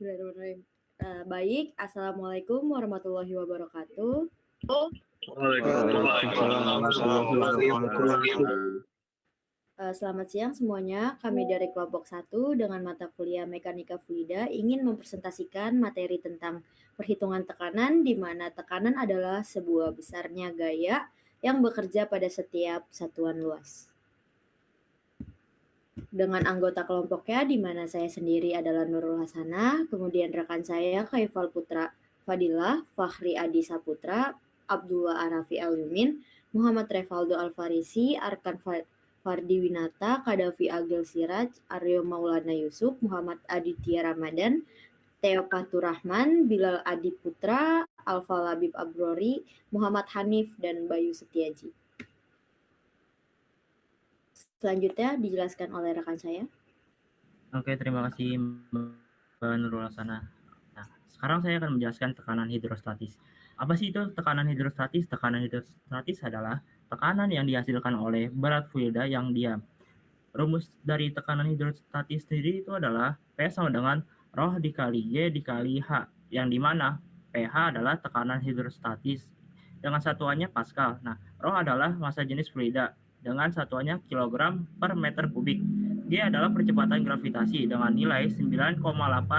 Bismillahirrahmanirrahim. Baik, Assalamualaikum warahmatullahi wabarakatuh. Selamat siang semuanya. Kami dari kelompok 1 dengan mata kuliah Mekanika Fluida ingin mempresentasikan materi tentang perhitungan tekanan, di mana tekanan adalah sebuah besarnya gaya yang bekerja pada setiap satuan luas. Dengan anggota kelompoknya, di mana saya sendiri adalah Nurul Hasanah, kemudian rekan saya Khaifal Putra Fadilah, Fahri Adi Saputra, Abdullah Arafi Al-Yumin, Muhammad Revaldo Al-Farisi, Arkan Fardi Winata, Kadafi Agil Siraj, Aryo Maulana Yusuf, Muhammad Aditya Ramadan, Theo Faturrahman, Bilal Adi Putra, Alfa Labib Abrori, Muhammad Hanif, dan Bayu Setiaji. Selanjutnya dijelaskan oleh rekan saya. Oke, terima kasih Mbak Nurul Hasanah. Nah, sekarang saya akan menjelaskan tekanan hidrostatis. Apa sih itu tekanan hidrostatis? Tekanan hidrostatis adalah tekanan yang dihasilkan oleh berat fluida yang diam. Rumus dari tekanan hidrostatis sendiri itu adalah P sama dengan ρ dikali Y dikali H, yang dimana pH adalah tekanan hidrostatis dengan satuannya Pascal. Nah, ρ adalah massa jenis fluida dengan satuannya kilogram per meter kubik. G adalah percepatan gravitasi dengan nilai 9,8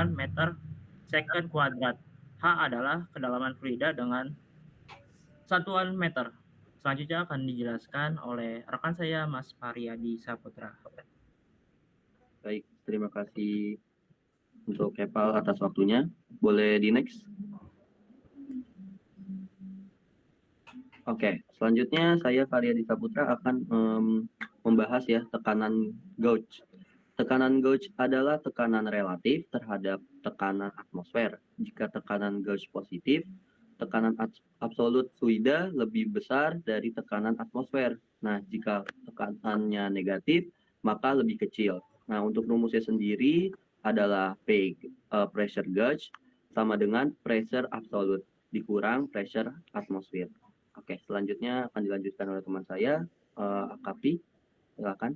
meter second kuadrat. H adalah kedalaman fluida dengan satuan meter. Selanjutnya akan dijelaskan oleh rekan saya Mas Pariadi Saputra. Baik, terima kasih untuk Kepal atas waktunya. Boleh di next? Oke, selanjutnya saya Pariadi Saputra akan membahas ya tekanan gauge. Tekanan gauge adalah tekanan relatif terhadap tekanan atmosfer. Jika tekanan gauge positif, tekanan absolut fluida lebih besar dari tekanan atmosfer. Nah, jika tekanannya negatif, maka lebih kecil. Nah, untuk rumusnya sendiri adalah P pressure gauge sama dengan pressure absolute dikurang pressure atmosfer. Oke, selanjutnya akan dilanjutkan oleh teman saya, Akafi. Silakan.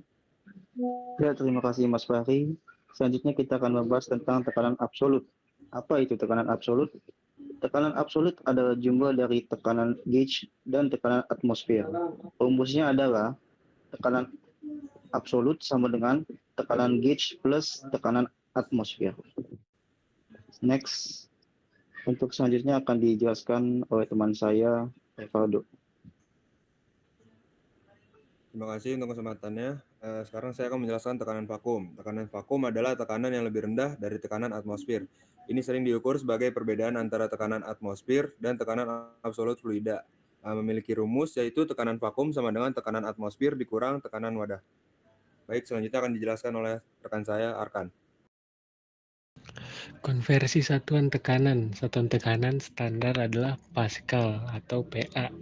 Ya, terima kasih Mas Fahri. Selanjutnya kita akan membahas tentang tekanan absolut. Apa itu tekanan absolut? Tekanan absolut adalah jumlah dari tekanan gauge dan tekanan atmosfer. Rumusnya adalah tekanan absolut sama dengan tekanan gauge plus tekanan atmosfer. Next, untuk selanjutnya akan dijelaskan oleh teman saya, Revaldo. Terima kasih untuk kesempatannya. Sekarang saya akan menjelaskan tekanan vakum. Tekanan vakum adalah tekanan yang lebih rendah dari tekanan atmosfer. Ini sering diukur sebagai perbedaan antara tekanan atmosfer dan tekanan absolut fluida. Memiliki rumus yaitu tekanan vakum sama dengan tekanan atmosfer dikurang tekanan wadah. Baik, selanjutnya akan dijelaskan oleh rekan saya, Arkan. Konversi satuan tekanan. Satuan tekanan standar adalah Pascal atau PA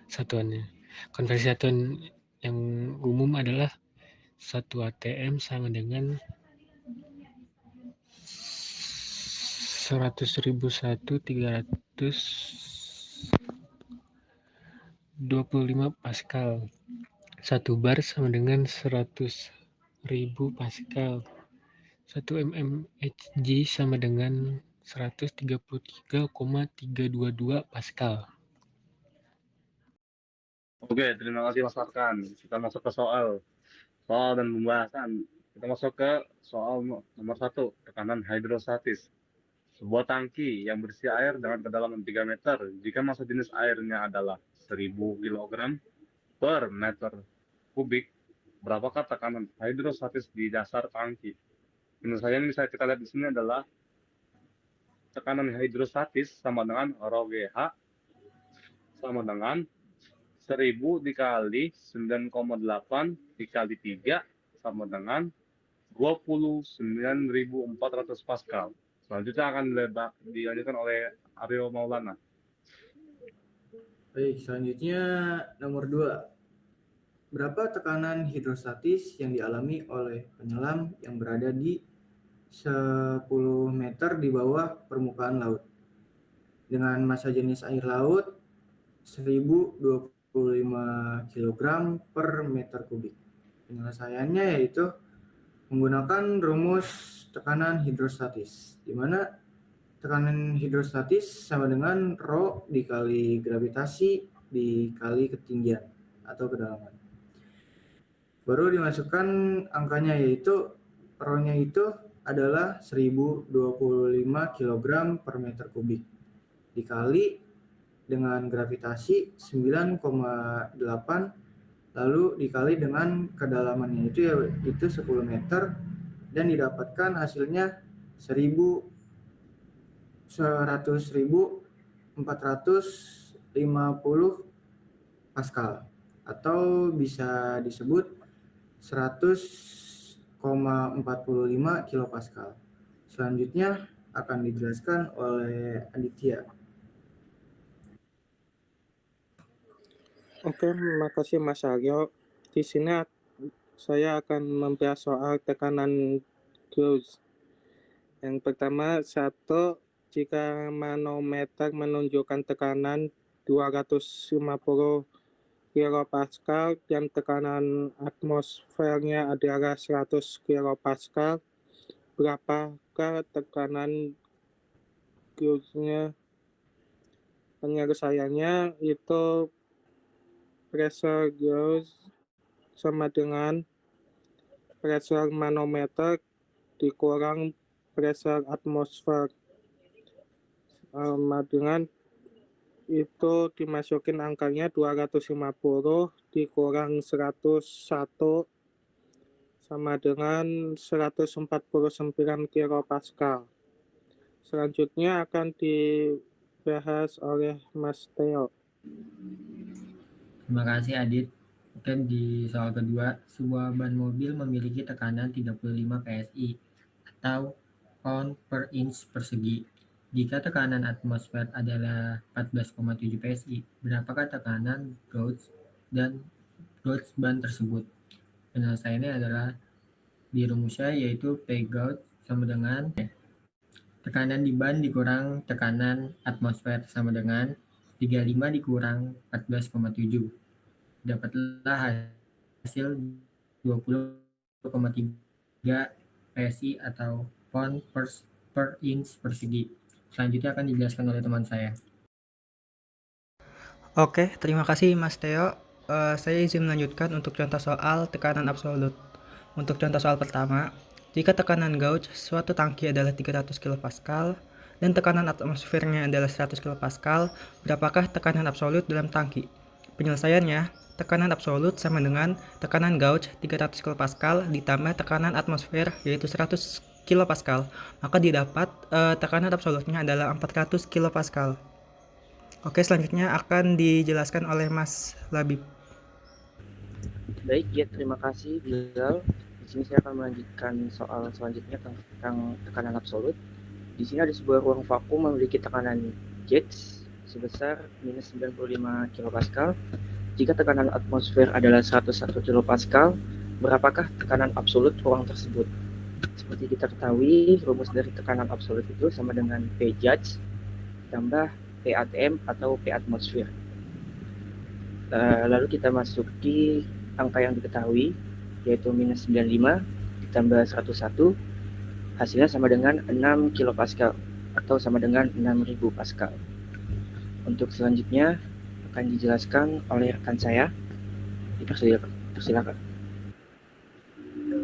satuannya. Konversi satuan yang umum adalah 1 atm sama dengan 100.001.325 Pascal. 1 bar sama dengan 100.000 Pascal. 1 mmHg sama dengan 133,322 Pascal. Oke, terima kasih Mas Arkan. Kita masuk ke soal dan pembahasan. Kita masuk ke soal nomor 1, tekanan hidrostatis. Sebuah tangki yang berisi air dengan kedalaman 3 meter, jika massa jenis airnya adalah 1000 kg per meter kubik, berapakah tekanan hidrostatis di dasar tangki? Menurut saya, yang bisa kita lihat di sini adalah tekanan hidrostatis sama dengan rho GH sama dengan 1000 dikali 9,8 dikali 3 sama dengan 29.400 Pascal. Selanjutnya akan dilanjutkan oleh Aryo Maulana. Baik, selanjutnya nomor 2. Berapa tekanan hidrostatis yang dialami oleh penyelam yang berada di 10 meter di bawah permukaan laut dengan massa jenis air laut 1025 kg per meter kubik? Penyelesaiannya yaitu menggunakan rumus tekanan hidrostatis, di mana tekanan hidrostatis sama dengan Rho dikali gravitasi dikali ketinggian atau kedalaman. Baru dimasukkan angkanya, yaitu Rho-nya itu adalah 1025 kg per meter kubik dikali dengan gravitasi 9,8 lalu dikali dengan kedalamannya itu 10 meter dan didapatkan hasilnya 100.450 Pascal atau bisa disebut 100,45 kilopascal. Selanjutnya akan dijelaskan oleh Aditya. Oke, makasih Mas Aryo. Di sini saya akan membahas soal tekanan Gauss. Yang pertama, jika manometer menunjukkan tekanan 250 kilopascal dan tekanan atmosfernya adalah 100 kilopascal, berapakah tekanan Gauss-nya? Penyelesaiannya itu pressure Gauss sama dengan pressure manometer dikurang pressure atmosfer, sama dengan itu dimasukin angkanya 250 dikurang 101 sama dengan 149 kilopascal. Selanjutnya akan dibahas oleh Mas Theo. Terima kasih Adit. Oke, di soal kedua, sebuah ban mobil memiliki tekanan 35 PSI atau pound per inch persegi. Jika tekanan atmosfer adalah 14,7 PSI, berapakah tekanan Gauss ban tersebut? Penyelesaiannya adalah di rumusnya yaitu P Gauss sama dengan tekanan di ban dikurang tekanan atmosfer sama dengan 35 dikurang 14,7. Dapatlah hasil 20,3 PSI atau pound per inch persegi. Selanjutnya akan dijelaskan oleh teman saya. Oke, terima kasih Mas Theo. Saya izin melanjutkan untuk contoh soal tekanan absolut. Untuk contoh soal pertama, jika tekanan Gauss suatu tangki adalah 300 kilopascal dan tekanan atmosfernya adalah 100 kilopascal, berapakah tekanan absolut dalam tangki? Penyelesaiannya, tekanan absolut sama dengan tekanan Gauss 300 kilopascal ditambah tekanan atmosfer yaitu 100 kilopascal, maka didapat tekanan absolutnya adalah 400 kilopascal. Oke, selanjutnya akan dijelaskan oleh Mas Labib. Baik, ya terima kasih Bilal. Di sini saya akan melanjutkan soal selanjutnya tentang tekanan absolut. Di sini ada sebuah ruang vakum memiliki tekanan Gauss sebesar minus 95 kilopascal. Jika tekanan atmosfer adalah 101 kilopascal, berapakah tekanan absolut ruang tersebut? Seperti kita ketahui, rumus dari tekanan absolut itu sama dengan P Gauss tambah P atm atau P atmosfer. Lalu kita masuki angka yang diketahui, yaitu minus 95 ditambah 101, hasilnya sama dengan 6 kilopascal atau sama dengan 6000 pascal. Untuk selanjutnya akan dijelaskan oleh rekan saya. Persilakan.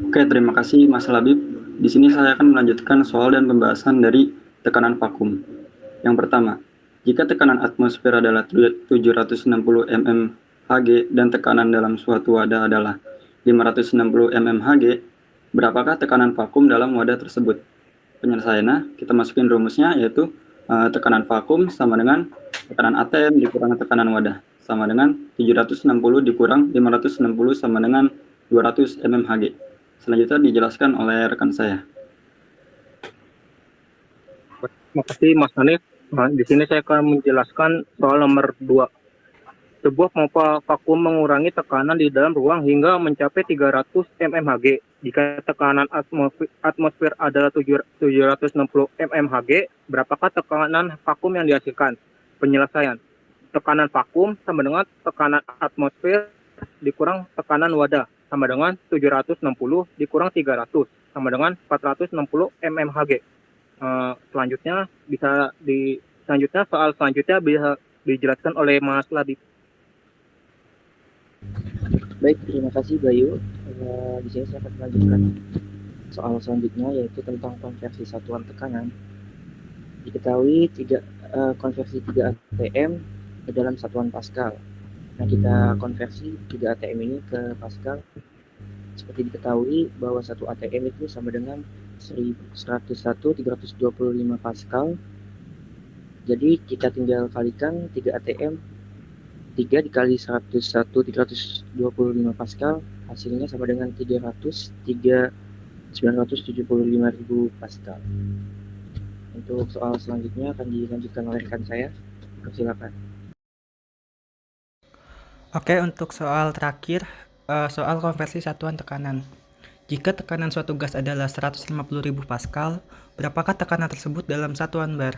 Oke, terima kasih Mas Labib. Di sini saya akan melanjutkan soal dan pembahasan dari tekanan vakum. Yang pertama, jika tekanan atmosfer adalah 760 mmHg dan tekanan dalam suatu wadah adalah 560 mmHg, berapakah tekanan vakum dalam wadah tersebut? Penyelesaiannya, kita masukin rumusnya yaitu tekanan vakum sama dengan tekanan ATM dikurang tekanan wadah, sama dengan 760 dikurang 560 sama dengan 200 mmHg. Selanjutnya dijelaskan oleh rekan saya. Terima kasih Mas Hanif. Di sini saya akan menjelaskan soal nomor 2. Sebuah pompa vakum mengurangi tekanan di dalam ruang hingga mencapai 300 mmHg. Jika tekanan atmosfer adalah 760 mmHg, berapakah tekanan vakum yang dihasilkan? Penyelesaian. Tekanan vakum sama dengan tekanan atmosfer dikurang tekanan wadah, sama dengan 760 dikurang 300, sama dengan 460 mmHg. selanjutnya soal selanjutnya bisa dijelaskan oleh Mas Labib. Baik, terima kasih Bayu. Di sini saya akan melanjutkan soal selanjutnya, yaitu tentang konversi satuan tekanan. Diketahui konversi 3 ATM ke dalam satuan Pascal. Nah, kita konversi 3 ATM ini ke Pascal. Seperti diketahui bahwa 1 ATM itu sama dengan 101.325 Pascal. Jadi kita tinggal kalikan 3 ATM, 3 dikali 101.325 Pascal, hasilnya sama dengan 975.000 Pascal. Untuk soal selanjutnya akan dilanjutkan oleh rekan saya. Silakan. Oke, untuk soal terakhir, soal konversi satuan tekanan. Jika tekanan suatu gas adalah 150.000 Pascal, berapakah tekanan tersebut dalam satuan bar?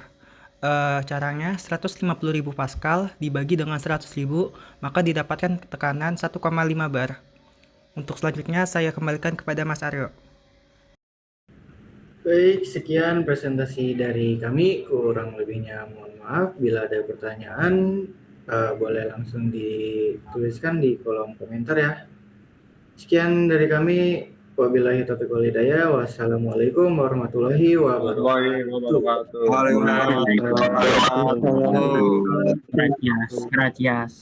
Caranya 150.000 Pascal dibagi dengan 100.000, maka didapatkan tekanan 1,5 bar. Untuk selanjutnya saya kembalikan kepada Mas Aryo. Baik, sekian presentasi dari kami. Kurang lebihnya mohon maaf. Bila ada pertanyaan, boleh langsung dituliskan di kolom komentar ya. Sekian dari kami. Wabillahi taufiq wal hidayah. Wassalamualaikum warahmatullahi wabarakatuh. Gracias.